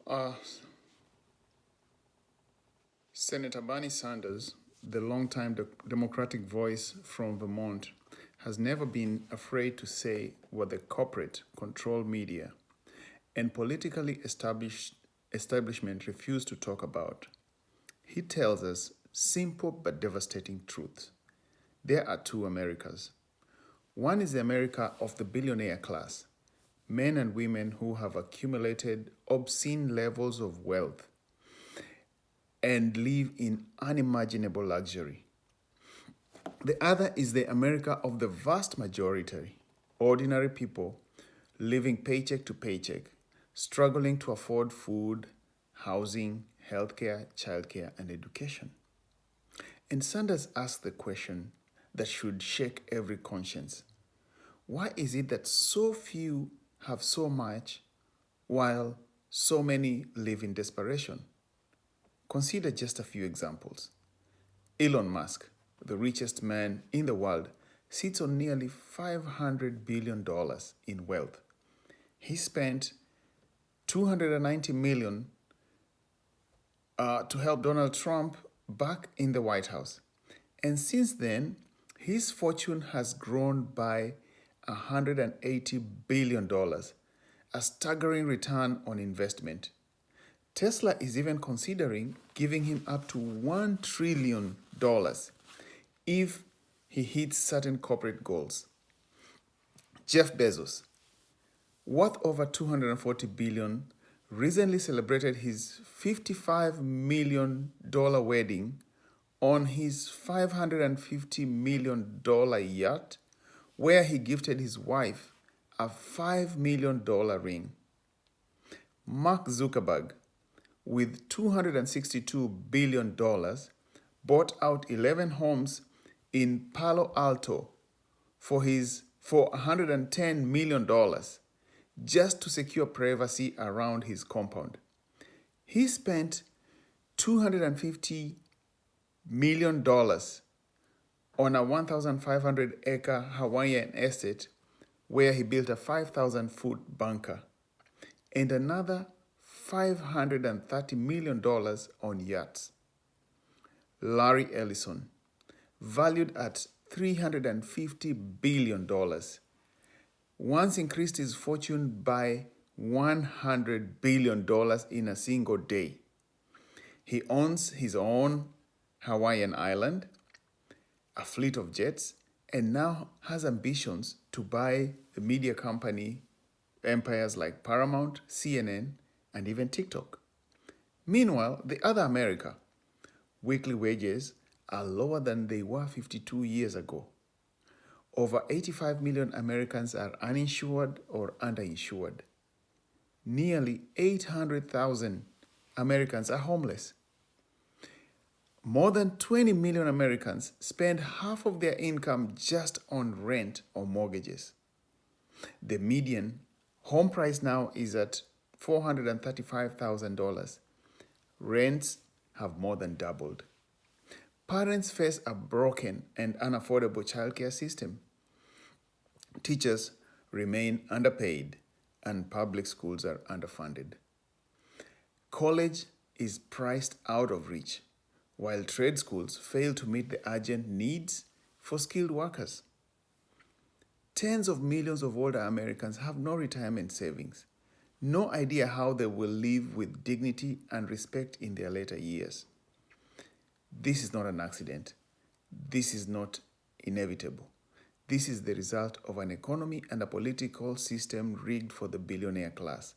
Uh, Senator Bernie Sanders, the longtime Democratic voice from Vermont, has never been afraid to say what the corporate controlled media and politically establishment refuse to talk about. He tells us simple but devastating truths. There are two Americas. One is the America of the billionaire class, men and women who have accumulated obscene levels of wealth and live in unimaginable luxury. The other is the America of the vast majority, ordinary people living paycheck to paycheck, struggling to afford food, housing, healthcare, childcare, and education. And Sanders asked the question that should shake every conscience. Why is it that so few have so much while so many live in desperation? Consider just a few examples. Elon Musk, the richest man in the world, sits on nearly $500 billion in wealth. He spent $290 million to help Donald Trump back in the White House. And since then, his fortune has grown by $180 billion, a staggering return on investment. Tesla is even considering giving him up to $1 trillion if he hits certain corporate goals. Jeff Bezos, worth over $240 billion, recently celebrated his $55 million wedding on his $550 million yacht, where he gifted his wife a $5 million ring. Mark Zuckerberg, with $262 billion, bought out 11 homes in Palo Alto for $110 million just to secure privacy around his compound. He spent $250 million on a 1,500-acre Hawaiian estate where he built a 5,000-foot bunker, and another $530 million on yachts. Larry Ellison, valued at $350 billion, once increased his fortune by $100 billion in a single day. He owns his own Hawaiian island, a fleet of jets, and now has ambitions to buy the media company empires like Paramount, CNN, and even TikTok. Meanwhile, the other America, weekly wages are lower than they were 52 years ago. Over 85 million Americans are uninsured or underinsured. Nearly 800,000 Americans are homeless. More than 20 million Americans spend half of their income just on rent or mortgages. The median home price now is at $435,000. Rents have more than doubled. Parents face a broken and unaffordable childcare system. Teachers remain underpaid, and public schools are underfunded. College is priced out of reach, while trade schools fail to meet the urgent needs for skilled workers. Tens of millions of older Americans have no retirement savings, no idea how they will live with dignity and respect in their later years. This is not an accident. This is not inevitable. This is the result of an economy and a political system rigged for the billionaire class,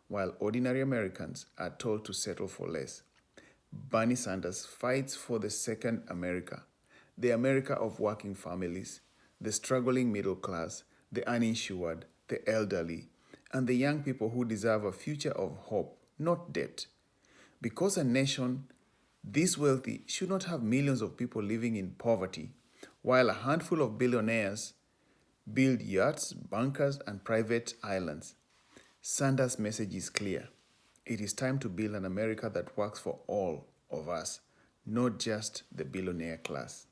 while ordinary Americans are told to settle for less. Bernie Sanders fights for the second America, the America of working families, the struggling middle class, the uninsured, the elderly, and the young people who deserve a future of hope, not debt. Because a nation this wealthy should not have millions of people living in poverty, while a handful of billionaires build yachts, bunkers, and private islands. Sanders' message is clear. It is time to build an America that works for all of us, not just the billionaire class.